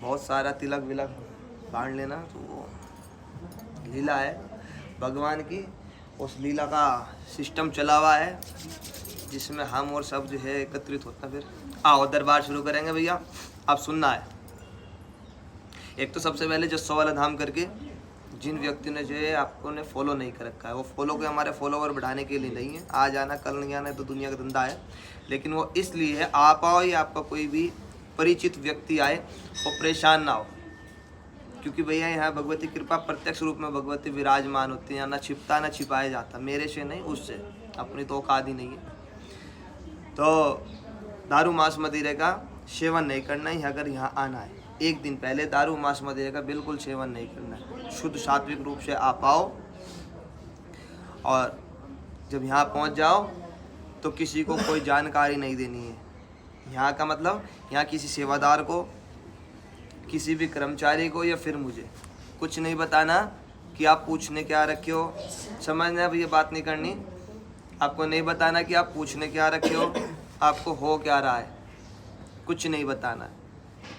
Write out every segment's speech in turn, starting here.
बहुत सारा तिलक विलक बांट लेना। तो वो लीला है भगवान की, उस लीला का सिस्टम चला हुआ है जिसमें हम और सब जो है एकत्रित होता है। फिर आओ दरबार शुरू करेंगे भैया। अब सुनना है। एक तो सबसे पहले जस्सो वाला धाम करके जिन व्यक्ति ने जो है आपको ने फॉलो नहीं कर रखा है, वो फॉलो के हमारे फॉलोवर बढ़ाने के लिए नहीं है। आज आना कल नहीं आना तो दुनिया का धंधा है, लेकिन वो इसलिए है आप आओ या आपका कोई भी परिचित व्यक्ति आए वो परेशान ना हो, क्योंकि भैया यहाँ भगवती कृपा प्रत्यक्ष रूप में भगवती विराजमान होती है। ना छिपता ना छिपाया जाता, मेरे से नहीं उससे, अपनी तो औकात ही नहीं है। तो दारू मांस मदिरे का सेवन नहीं करना है। अगर यहाँ आना है एक दिन पहले दारू मांस मदिरे का बिल्कुल सेवन नहीं करना है। शुद्ध सात्विक रूप से आप आओ और जब यहाँ पहुँच जाओ तो किसी को कोई जानकारी नहीं देनी है। यहाँ का मतलब यहाँ किसी सेवादार को, किसी भी कर्मचारी को या फिर मुझे कुछ नहीं बताना कि आप पूछने क्या रखे हो। समझना अब ये बात नहीं करनी। आपको नहीं बताना कि आप पूछने क्या रखे हो, आपको हो क्या रहा है, कुछ नहीं बताना।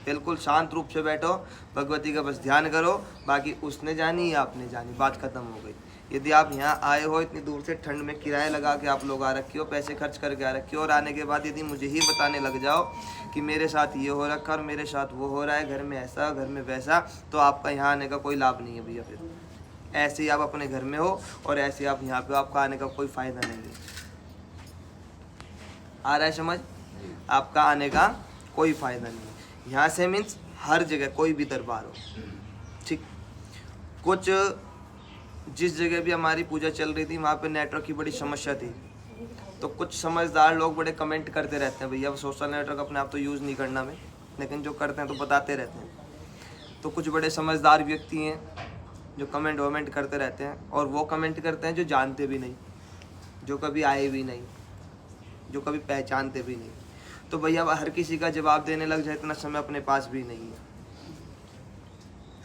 बिल्कुल शांत रूप से बैठो, भगवती का बस ध्यान करो। बाकी उसने जानी या आपने जानी, बात खत्म हो गई। यदि आप यहाँ आए हो इतनी दूर से, ठंड में किराया लगा के आप लोग आ रखे हो, पैसे खर्च करके आ रखे हो, और आने के बाद यदि मुझे ही बताने लग जाओ कि मेरे साथ ये हो रखा और मेरे साथ वो हो रहा है, घर में ऐसा घर में वैसा, तो आपका यहाँ आने का कोई लाभ नहीं है भैया। फिर ऐसे ही आप अपने घर में हो और ऐसे आप यहाँ पे, आपका आने का कोई फ़ायदा नहीं है। आ रहा है समझ? आपका आने का कोई फ़ायदा नहीं है। यहाँ से मीन्स हर जगह कोई भी दरबार हो, ठीक। कुछ जिस जगह भी हमारी पूजा चल रही थी वहाँ पे नेटवर्क की बड़ी समस्या थी, तो कुछ समझदार लोग बड़े कमेंट करते रहते हैं, भैया सोशल नेटवर्क अपने आप तो यूज़ नहीं करना में, लेकिन जो करते हैं तो बताते रहते हैं। तो कुछ बड़े समझदार व्यक्ति हैं जो कमेंट वमेंट करते रहते हैं, और वो कमेंट करते हैं जो जानते भी नहीं, जो कभी आए भी नहीं, जो कभी पहचानते भी नहीं। तो भैया हर किसी का जवाब देने लग जाए इतना समय अपने पास भी नहीं है।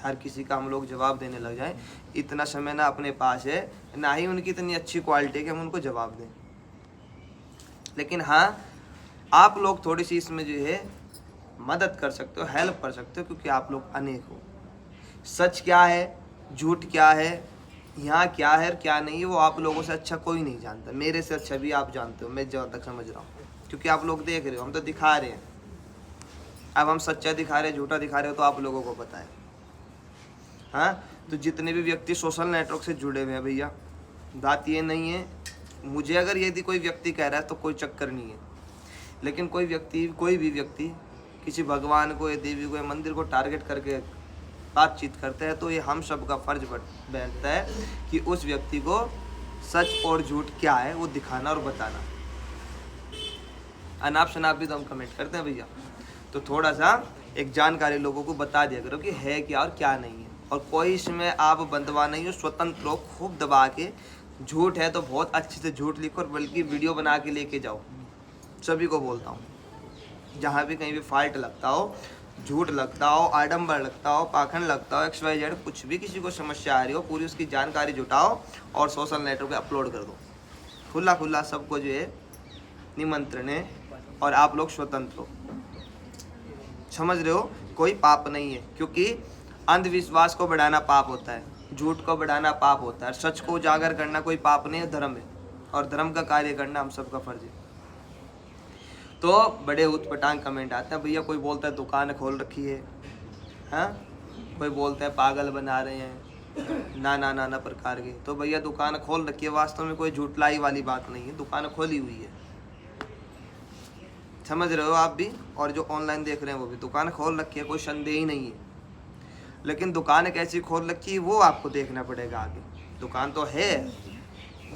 हर किसी का हम लोग जवाब देने लग जाए इतना समय ना अपने पास है, ना ही उनकी इतनी अच्छी क्वालिटी है कि हम उनको जवाब दें। लेकिन हाँ, आप लोग थोड़ी सी इसमें जो है मदद कर सकते हो, हेल्प कर सकते हो, क्योंकि आप लोग अनेक हो। सच क्या है, झूठ क्या है, यहाँ क्या है और क्या नहीं है, वो आप लोगों से अच्छा कोई नहीं जानता। मेरे से अच्छा भी आप जानते हो, मैं जहाँ तक समझ रहा हूँ, क्योंकि आप लोग देख रहे हो, हम तो दिखा रहे हैं। अब हम सच्चा दिखा रहे हैं झूठा दिखा रहे हो तो आप लोगों को पता है। हाँ, तो जितने भी व्यक्ति सोशल नेटवर्क से जुड़े हुए हैं भैया, बात ये नहीं है मुझे अगर यदि कोई व्यक्ति कह रहा है तो कोई चक्कर नहीं है, लेकिन कोई भी व्यक्ति किसी भगवान को या देवी को या मंदिर को टारगेट करके बातचीत करते हैं, तो ये हम सब का फर्ज बैठता है कि उस व्यक्ति को सच और झूठ क्या है वो दिखाना और बताना। अनाप शनाप भी तो हम कमेंट करते हैं भैया, तो थोड़ा सा एक जानकारी लोगों को बता दिया करो कि है क्या और क्या नहीं है। और कोई इसमें आप बंधवा नहीं हो, स्वतंत्र हो, खूब दबा के। झूठ है तो बहुत अच्छे से झूठ लिखो और बल्कि वीडियो बना के लेके जाओ। सभी को बोलता हूँ, जहाँ भी कहीं भी फॉल्ट लगता हो, झूठ लगता हो, आडंबर लगता हो, पाखंड लगता हो, XYZ कुछ भी किसी को समस्या आ रही हो, पूरी उसकी जानकारी जुटाओ और सोशल नेटवर्क पे अपलोड कर दो। खुला खुला सबको जो है निमंत्रण है, और आप लोग स्वतंत्र हो। समझ रहे हो? कोई पाप नहीं है, क्योंकि अंधविश्वास को बढ़ाना पाप होता है, झूठ को बढ़ाना पाप होता है, सच को उजागर करना कोई पाप नहीं है, धर्म है। और धर्म का कार्य करना हम सबका फर्ज है। तो बड़े उतपटांग कमेंट आते हैं, भैया कोई बोलता है दुकान खोल रखी है, हाँ, कोई बोलता है पागल बना रहे हैं, नाना प्रकार के। तो भैया दुकान खोल रखी है, वास्तव में कोई झूठलाई वाली बात नहीं है, दुकान खोली हुई है। समझ रहे हो आप भी, और जो ऑनलाइन देख रहे हैं वो भी, दुकान खोल रखी है, कोई संदेह ही नहीं है। लेकिन दुकान कैसी खोल रखी है वो आपको देखना पड़ेगा आगे। दुकान तो है,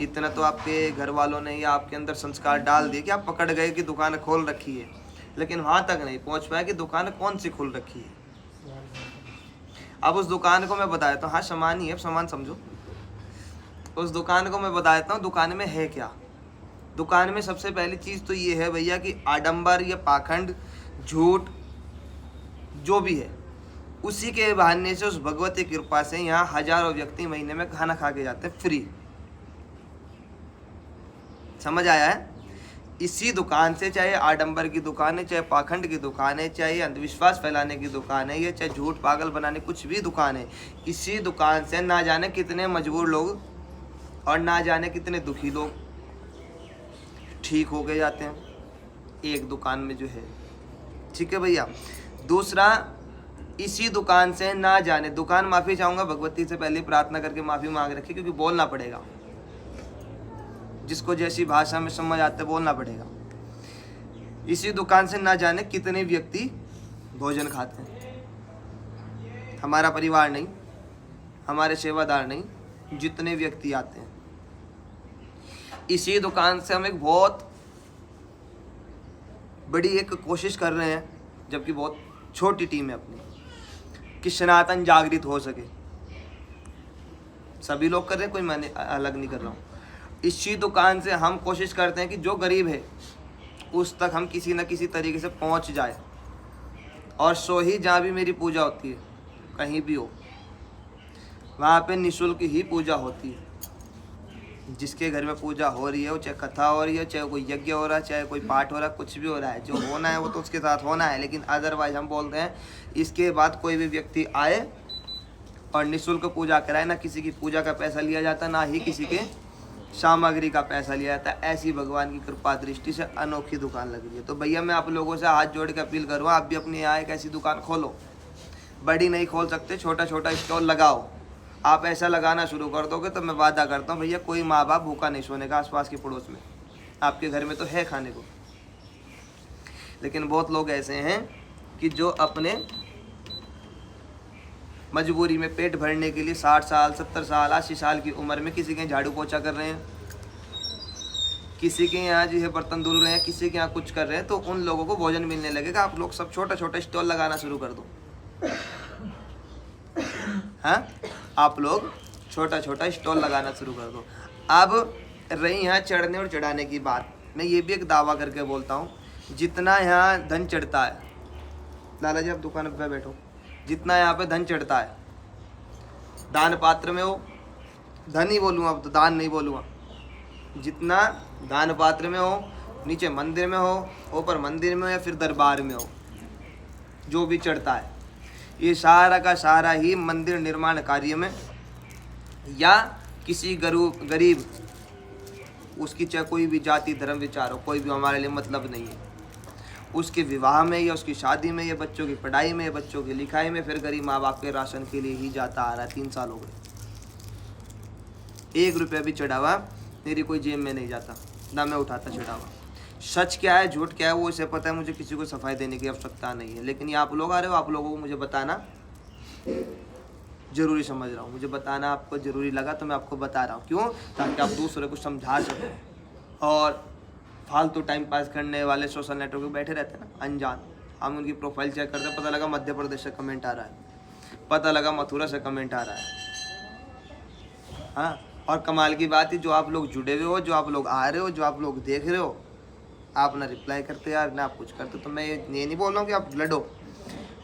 इतना तो आपके घर वालों ने या आपके अंदर संस्कार डाल दिए कि आप पकड़ गए कि दुकान खोल रखी है, लेकिन वहाँ तक नहीं पहुँच पाए कि दुकान कौन सी खुल रखी है। अब उस दुकान को मैं बता देता हूँ, हाँ सामान ही है, सामान समझो। उस दुकान को मैं बता देता हूँ दुकान में है क्या। दुकान में सबसे पहली चीज़ तो ये है भैया कि आडंबर या पाखंड, झूठ जो भी है, उसी के बहाने से, उस भगवती कृपा से यहाँ हजारों व्यक्ति महीने में खाना खा के जाते हैं फ्री। समझ आया है? इसी दुकान से, चाहे आडंबर की दुकान है, चाहे पाखंड की दुकान है, चाहे अंधविश्वास फैलाने की दुकान है, या चाहे झूठ पागल बनाने, कुछ भी दुकान है, इसी दुकान से ना जाने कितने मजबूर लोग और ना जाने कितने दुखी लोग ठीक हो गए जाते हैं एक दुकान में जो है। ठीक है भैया। दूसरा, इसी दुकान से ना जाने, दुकान माफ़ी चाहूँगा, भगवती से पहले प्रार्थना करके माफ़ी मांग रखी, क्योंकि बोलना पड़ेगा, जिसको जैसी भाषा में समझ आते बोलना पड़ेगा। इसी दुकान से ना जाने कितने व्यक्ति भोजन खाते हैं। हमारा परिवार नहीं, हमारे सेवादार नहीं, जितने व्यक्ति आते हैं इसी दुकान से हम एक बहुत बड़ी एक कोशिश कर रहे हैं, जबकि बहुत छोटी टीम है अपनी, कि सनातन जागृत हो सके। सभी लोग कर रहे हैं, कोई मैं अलग नहीं कर रहा हूँ। इसी दुकान से हम कोशिश करते हैं कि जो गरीब है उस तक हम किसी न किसी तरीके से पहुँच जाए। और सो ही जहाँ भी मेरी पूजा होती है, कहीं भी हो, वहाँ पे निःशुल्क ही पूजा होती है। जिसके घर में पूजा हो रही है, वो चाहे कथा हो रही है, चाहे कोई यज्ञ हो रहा है, चाहे कोई पाठ हो रहा है, कुछ भी हो रहा है, जो होना है वो तो उसके साथ होना है। लेकिन अदरवाइज हम बोलते हैं इसके बाद कोई भी व्यक्ति आए और निःशुल्क पूजा कराए, ना किसी की पूजा का पैसा लिया जाता, ना ही किसी के सामग्री का पैसा लिया जाता है। ऐसी भगवान की कृपा दृष्टि से अनोखी दुकान लग रही है। तो भैया मैं आप लोगों से हाथ जोड़ के अपील करूँ, आप भी अपने यहाँ एक ऐसी दुकान खोलो। बड़ी नहीं खोल सकते, छोटा छोटा स्टॉल लगाओ। आप ऐसा लगाना शुरू कर दोगे तो मैं वादा करता हूँ भैया, कोई माँ बाप भूखा नहीं सोने का आसपास के पड़ोस में। आपके घर में तो है खाने को, लेकिन बहुत लोग ऐसे हैं कि जो अपने मजबूरी में पेट भरने के लिए 60 साल 70 साल 80 साल की उम्र में किसी के झाड़ू पोछा कर रहे हैं, किसी के यहाँ जो है बर्तन धुल रहे हैं, किसी के यहाँ कुछ कर रहे हैं। तो उन लोगों को भोजन मिलने लगेगा। आप लोग सब छोटा छोटा स्टॉल लगाना शुरू कर दो। हाँ, आप लोग छोटा छोटा स्टॉल लगाना शुरू कर दो। अब रही यहाँ चढ़ने और चढ़ाने की बात, मैं ये भी एक दावा करके बोलता हूँ, जितना यहाँ धन चढ़ता है, लाला जी आप दुकान पर बैठो, जितना यहाँ पे धन चढ़ता है, दान पात्र में हो, धन ही बोलूँगा अब तो, दान नहीं बोलूँगा, जितना दान पात्र में हो, नीचे मंदिर में हो, ऊपर मंदिर में हो, या फिर दरबार में हो, जो भी चढ़ता है, ये सारा का सारा ही मंदिर निर्माण कार्य में या किसी गरीब, उसकी चाहे कोई भी जाति धर्म विचार हो, कोई भी हमारे लिए मतलब नहीं है, उसके विवाह में या उसकी शादी में या बच्चों की पढ़ाई में, बच्चों की लिखाई में, फिर गरीब माँ बाप के राशन के लिए ही जाता आ रहा है। 3 साल हो गए, 1 रुपया भी चढ़ावा मेरी कोई जेब में नहीं जाता, ना मैं उठाता चढ़ावा। सच क्या है झूठ क्या है वो इसे पता है, मुझे किसी को सफाई देने की आवश्यकता नहीं है। लेकिन ये आप लोग आ रहे हो, आप लोगों को मुझे बताना जरूरी समझ रहा हूँ, मुझे बताना आपको जरूरी लगा तो मैं आपको बता रहा हूँ। क्यों? ताकि आप दूसरे को समझा सको। और फालतू टाइम पास करने वाले सोशल नेटवर्क पे बैठे रहते हैं ना अनजान, हम उनकी प्रोफाइल चेक करते हैं, पता लगा मध्य प्रदेश से कमेंट आ रहा है, पता लगा मथुरा से कमेंट आ रहा है। हाँ, और कमाल की बात है, जो आप लोग जुड़े हुए हो, जो आप लोग आ रहे हो, जो आप लोग देख रहे हो, आप ना रिप्लाई करते यार, ना आप कुछ करते। तो मैं ये नहीं बोल रहा हूँ कि आप लड़ो,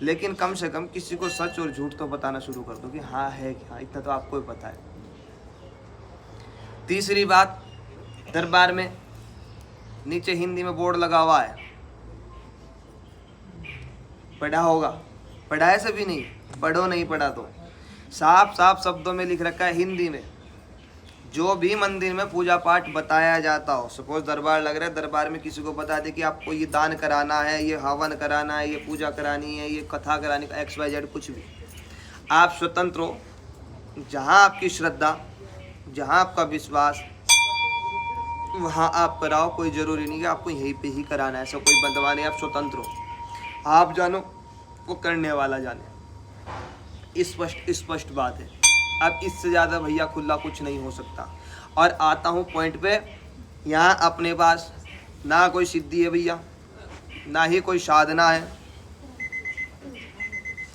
लेकिन कम से कम किसी को सच और झूठ तो बताना शुरू कर दो कि हाँ है क्या, इतना तो आपको ही पता है। तीसरी बात, दरबार में नीचे हिंदी में बोर्ड लगा हुआ है, पढ़ा होगा, पढ़ा है सभी नहीं, पढ़ो नहीं पढ़ा तो साफ साफ शब्दों में लिख रखा है हिंदी में, जो भी मंदिर में पूजा पाठ बताया जाता हो। सपोज दरबार लग रहा है, दरबार में किसी को बता दे कि आपको ये दान कराना है, ये हवन कराना है, ये पूजा करानी है, ये कथा करानी है, XYZ कुछ भी, आप स्वतंत्र हो। जहाँ आपकी श्रद्धा, जहाँ आपका विश्वास, वहाँ आप कराओ, कोई ज़रूरी नहीं कि आपको यहीं पे ही कराना है, ऐसा कोई बंधवा नहीं। आप स्वतंत्र हो, आप जानो, वो करने वाला जाने। स्पष्ट बात है। अब इससे ज़्यादा भैया खुला कुछ नहीं हो सकता। और आता हूँ पॉइंट पे, यहाँ अपने पास ना कोई सिद्धि है भैया, ना ही कोई साधना है,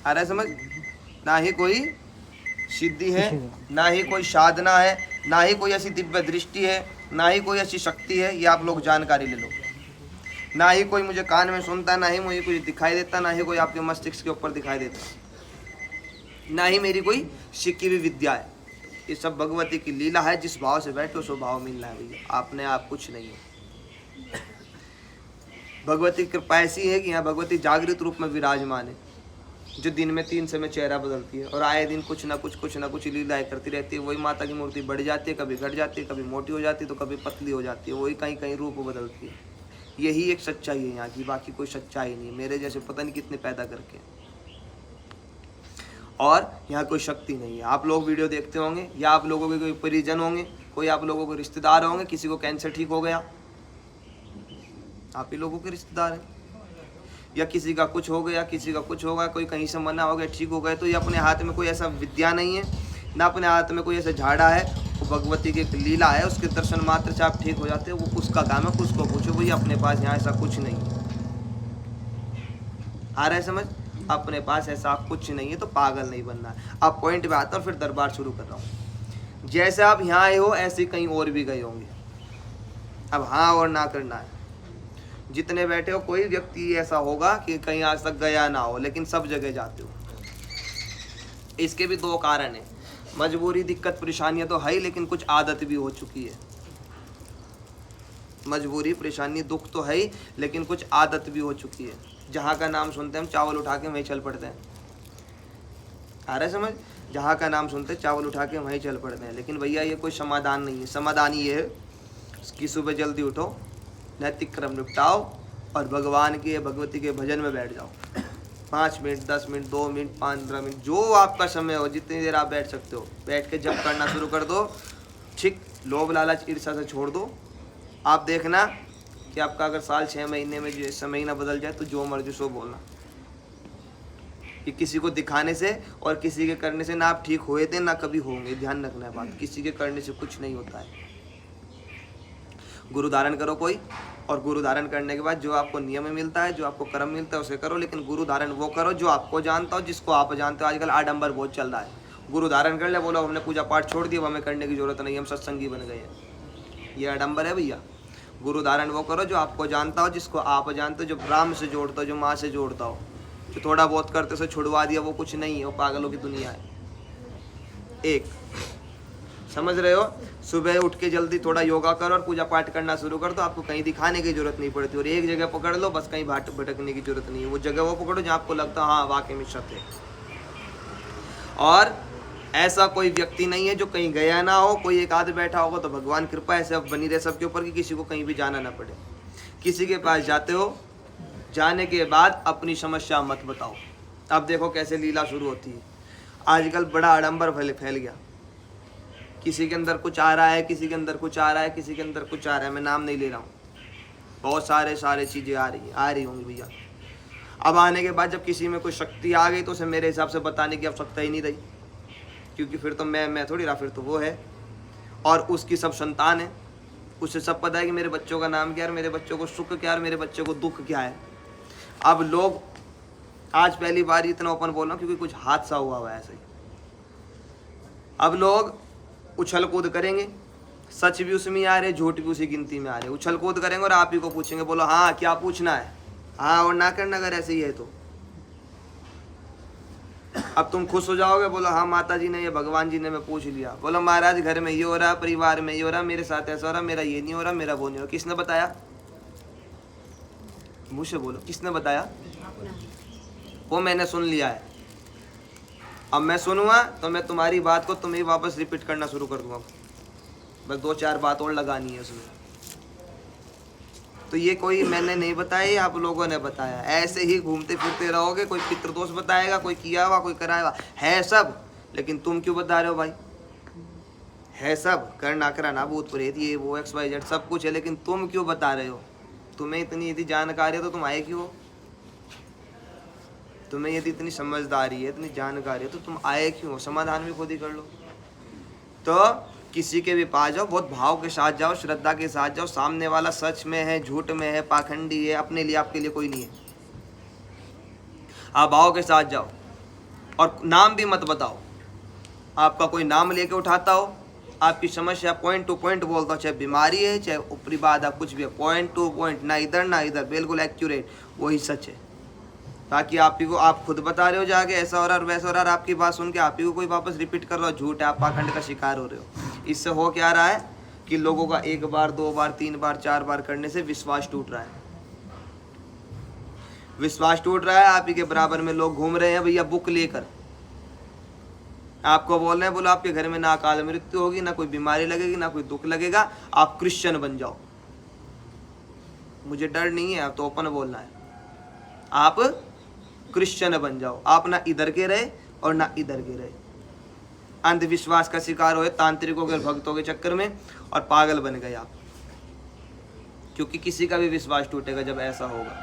आ रहा है समझ, ना ही कोई सिद्धि है, ना ही कोई साधना है, ना ही कोई ऐसी दिव्य दृष्टि है, ना ही कोई ऐसी शक्ति है। ये आप लोग जानकारी ले लो। ना ही कोई मुझे कान में सुनता, ना ही मुझे कुछ दिखाई देता, ना ही कोई आपके मस्तिष्क के ऊपर दिखाई देता, ना ही मेरी कोई सीखी हुई विद्या है। ये सब भगवती की लीला है। जिस भाव से बैठो सो भाव मिलना है भैया, आपने आप कुछ नहीं है। भगवती की कृपा ऐसी है कि यहाँ भगवती जागृत रूप में विराजमान है, जो दिन में 3 समय चेहरा बदलती है और आए दिन कुछ ना कुछ लीलाएं करती रहती है। वही माता की मूर्ति बढ़ जाती है, कभी घट जाती है, कभी मोटी हो जाती है तो कभी पतली हो जाती है, वही कहीं कहीं रूप बदलती है। यही एक सच्चाई है यहाँ की, बाकी कोई सच्चाई नहीं है। मेरे जैसे पता नहीं कितने पैदा करके, और यहाँ कोई शक्ति नहीं है। आप लोग वीडियो देखते होंगे, या आप लोगों के कोई परिजन होंगे, कोई आप लोगों के रिश्तेदार होंगे, किसी को कैंसर ठीक हो गया, आप ही लोगों के रिश्तेदार हैं। या किसी का कुछ हो गया, किसी का कुछ होगा, कोई कहीं से मना हो गया, ठीक हो गए, तो ये अपने हाथ में कोई ऐसा विद्या नहीं है, ना अपने हाथ में कोई ऐसा झाड़ा है। वो भगवती की एक लीला है, उसके दर्शन मात्र से आप ठीक हो जाते हो। वो उसका काम है, उसको पूछो, भैया अपने पास यहाँ ऐसा कुछ नहीं है। आ रहा है समझ? अपने पास ऐसा कुछ नहीं है, तो पागल नहीं बनना है। अब पॉइंट पे आता हूँ, फिर दरबार शुरू कर रहा हूँ। जैसे आप यहाँ आए हो, ऐसे कहीं और भी गए होंगे। अब हाँ और ना करना है। जितने बैठे हो, कोई व्यक्ति ऐसा होगा कि कहीं आज तक गया ना हो, लेकिन सब जगह जाते हो। इसके भी 2 कारण हैं। मजबूरी, दिक्कत, परेशानियां तो है ही, लेकिन कुछ आदत भी हो चुकी है। मजबूरी, परेशानी, दुख तो है ही, लेकिन कुछ आदत भी हो चुकी है। जहाँ का नाम सुनते हैं हम चावल उठा के वहीं चल पड़ते हैं। आ रहा है समझ? जहाँ का नाम सुनते हैं चावल उठा के वहीं चल पड़ते हैं। लेकिन भैया ये कोई समाधान नहीं है। समाधान ये है कि सुबह जल्दी उठो, नैतिक क्रम निपटाओ और भगवान के, भगवती के भजन में बैठ जाओ। 5 मिनट, 10 मिनट, 2 मिनट, 15 मिनट, जो आपका समय हो, जितनी देर आप बैठ सकते हो, बैठ के जप करना शुरू कर दो। ठीक, लोभ लालच ईर्ष्या से छोड़ दो। आप देखना कि आपका अगर साल 6 महीने में जो महीना बदल जाए, तो जो मर्जी सो बोलना। कि किसी को दिखाने से और किसी के करने से ना आप ठीक हुए थे, ना कभी होंगे। ध्यान रखना है बात, किसी के करने से कुछ नहीं होता है। गुरु धारण करो कोई, और गुरु धारण करने के बाद जो आपको नियम मिलता है, जो आपको कर्म मिलता है, उसे करो। लेकिन गुरु धारण वो करो जो आपको जानता हो, जिसको आप जानते हो। आजकल आडंबर बहुत चल रहा है। गुरु धारण कर ले, बोलो हमने पूजा पाठ छोड़ दिया, हमें करने की जरूरत नहीं, हम सत्संगी बन गए हैं। ये आडंबर है भैया। गुरु धारण वो करो जो आपको जानता हो, जिसको आप जानते हो, जो ब्राह्म से जोड़ता हो, जो माँ से जोड़ता हो। जो थोड़ा बहुत करते उसे छुड़वा दिया, वो कुछ नहीं है, वो पागलों की दुनिया है। एक समझ रहे हो? सुबह उठ के जल्दी थोड़ा योगा करो और पूजा पाठ करना शुरू कर दो। आपको कहीं दिखाने की जरूरत नहीं पड़ती, और एक जगह पकड़ लो बस, कहीं भटकने की जरूरत नहीं है। वो जगह वो पकड़ो जहाँ आपको लगता है हाँ वाकई में सत्य है। और ऐसा कोई व्यक्ति नहीं है जो कहीं गया ना हो। कोई एक आध बैठा होगा तो भगवान कृपा ऐसे अब बनी रहे सबके ऊपर कि किसी को कहीं भी जाना ना पड़े। किसी के पास जाते हो, जाने के बाद अपनी समस्या मत बताओ। अब देखो कैसे लीला शुरू होती है। आजकल बड़ा आडंबर फैल गया। किसी के अंदर कुछ आ रहा है, किसी के अंदर कुछ आ रहा है, किसी के अंदर कुछ आ रहा है। मैं नाम नहीं ले रहा हूँ, बहुत सारे चीज़ें आ रही होंगी भैया। अब आने के बाद जब किसी में कोई शक्ति आ गई तो उसे मेरे हिसाब से बताने की आवश्यकता ही नहीं रही, क्योंकि फिर तो मैं थोड़ी रहा, फिर तो वो है और उसकी सब संतान है। उसे सब पता है कि मेरे बच्चों का नाम क्या है, मेरे बच्चों को सुख क्या है, मेरे बच्चों को दुख क्या है। अब लोग, आज पहली बार इतना ओपन बोल रहा हूँ क्योंकि कुछ हादसा हुआ है ऐसे ही। अब लोग उछल कूद करेंगे, सच भी उसमें आ रहे, झूठ भी उसी गिनती में आ रहे। उछल कूद करेंगे और आप ही को पूछेंगे, बोलो हाँ क्या पूछना है, हाँ और ना करना अगर ऐसे ही है तो। अब तुम खुश हो जाओगे, बोलो हाँ माता जी ने, ये भगवान जी ने मैं पूछ लिया। बोलो महाराज घर में ये हो रहा, परिवार में ये हो रहा, मेरे साथ ऐसा हो रहा, मेरा ये नहीं हो रहा, मेरा वो नहीं हो रहा। किसने बताया? मुझसे बोलो, किसने बताया? वो मैंने सुन लिया है। अब मैं सुनूंगा तो मैं तुम्हारी बात को तुम्हें वापस रिपीट करना शुरू कर दूंगा। बस 2-4 बात और लगानी है उसमें। तो ये कोई मैंने नहीं बताया, आप लोगों ने बताया। ऐसे ही घूमते फिरते रहोगे, कोई पितृदोष बताएगा, कोई किया हुआ, कोई कराया है सब। लेकिन तुम क्यों बता रहे हो भाई? है सब, करना कराना, भूत प्रेत, ये वो XYZ सब कुछ है, लेकिन तुम क्यों बता रहे हो? तुम्हें इतनी यदि जानकारी है तो तुम आए क्यों? तुम्हें यदि इतनी समझदारी है, इतनी जानकारी है, तो तुम आए क्यों? समाधान भी खुद ही कर लो। तो किसी के भी पास जाओ, बहुत भाव के साथ जाओ, श्रद्धा के साथ जाओ। सामने वाला सच में है, झूठ में है, पाखंडी है, अपने लिए आपके लिए कोई नहीं है। आप भाव के साथ जाओ और नाम भी मत बताओ। आपका कोई नाम लेके उठाता हो, आपकी समस्या पॉइंट टू पॉइंट बोलता हो, चाहे बीमारी है, चाहे ऊपरी बात, आप कुछ भी है, पॉइंट टू पॉइंट, ना इधर ना इधर, बिल्कुल एक्यूरेट, वही सच है। ताकि आप ही को, आप खुद बता रहे हो जाके ऐसा हो रहा और वैसा हो रहा, और आपकी बात सुन के आप ही को कोई वापस रिपीट कर रहा हो, झूठ है, आप पाखंड का शिकार हो रहे हो। इससे हो क्या रहा है कि लोगों का 1 बार 2 बार 3 बार 4 बार करने से विश्वास टूट रहा है। विश्वास टूट रहा है, आप ही के बराबर में लोग घूम रहे हैं भैया बुक लेकर, आपको बोल रहे हैं बोलो आपके घर में ना अकाल मृत्यु होगी, ना कोई बीमारी लगेगी, ना कोई दुख लगेगा, आप क्रिश्चियन बन जाओ। मुझे डर नहीं है, आप तो ओपन बोलना है, आप क्रिश्चियन बन जाओ। आप ना इधर के रहे और ना इधर के रहे, अंधविश्वास का शिकार हुए तांत्रिकों के भक्तों के चक्कर में और पागल बन गए आप, क्योंकि किसी का भी विश्वास टूटेगा जब ऐसा होगा।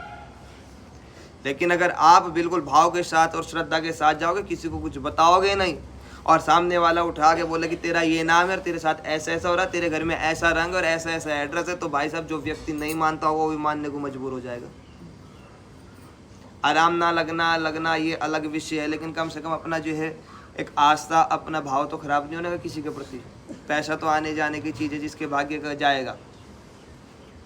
लेकिन अगर आप बिल्कुल भाव के साथ और श्रद्धा के साथ जाओगे, किसी को कुछ बताओगे नहीं, और सामने वाला उठा के बोले कि तेरा ये नाम है और तेरे साथ ऐसा ऐसा हो रहा है, तेरे घर में ऐसा रंग और ऐसा ऐसा एड्रेस है, तो भाई साहब जो व्यक्ति नहीं मानता होगा वो भी मानने को मजबूर हो जाएगा। आराम ना लगना ये अलग विषय है, लेकिन कम से कम अपना जो है एक आस्था, अपना भाव तो खराब नहीं होने का किसी के प्रति। पैसा तो आने जाने की चीज़ है, जिसके भाग्य का जाएगा,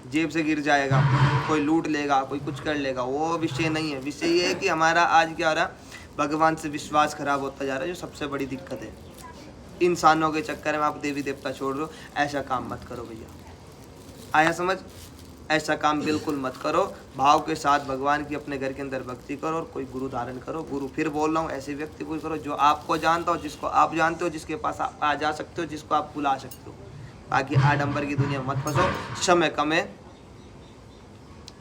जेब से गिर जाएगा, कोई लूट लेगा, कोई कुछ कर लेगा, वो विषय नहीं है। विषय ये है कि हमारा आज क्या हो रहा है, भगवान से विश्वास खराब होता जा रहा है, जो सबसे बड़ी दिक्कत है। इंसानों के चक्कर में आप देवी देवता छोड़ रहे हो, ऐसा काम मत करो भैया। आया समझ? ऐसा काम बिल्कुल मत करो। भाव के साथ भगवान की अपने घर के अंदर भक्ति करो और कोई गुरु धारण करो। गुरु फिर बोल रहा हूँ, ऐसे व्यक्ति को करो जो आपको जानता हो, जिसको आप जानते हो, जिसके पास आप आ जा सकते हो, जिसको आप बुला सकते हो। बाकी आडंबर की दुनिया मत फंसो। समय कम है,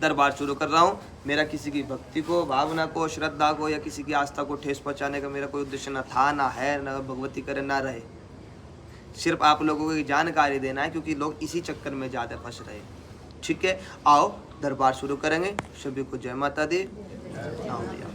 दरबार शुरू कर रहा हूँ। मेरा किसी की भक्ति को, भावना को, श्रद्धा को या किसी की आस्था को ठेस पहुँचाने का मेरा कोई उद्देश्य न था, ना है, ना भगवती करे ना रहे। सिर्फ आप लोगों को जानकारी देना है, क्योंकि लोग इसी चक्कर में ज़्यादा फंस रहे हैं। ठीक है, आओ दरबार शुरू करेंगे। सभी को जय माता दी। आओ भैया।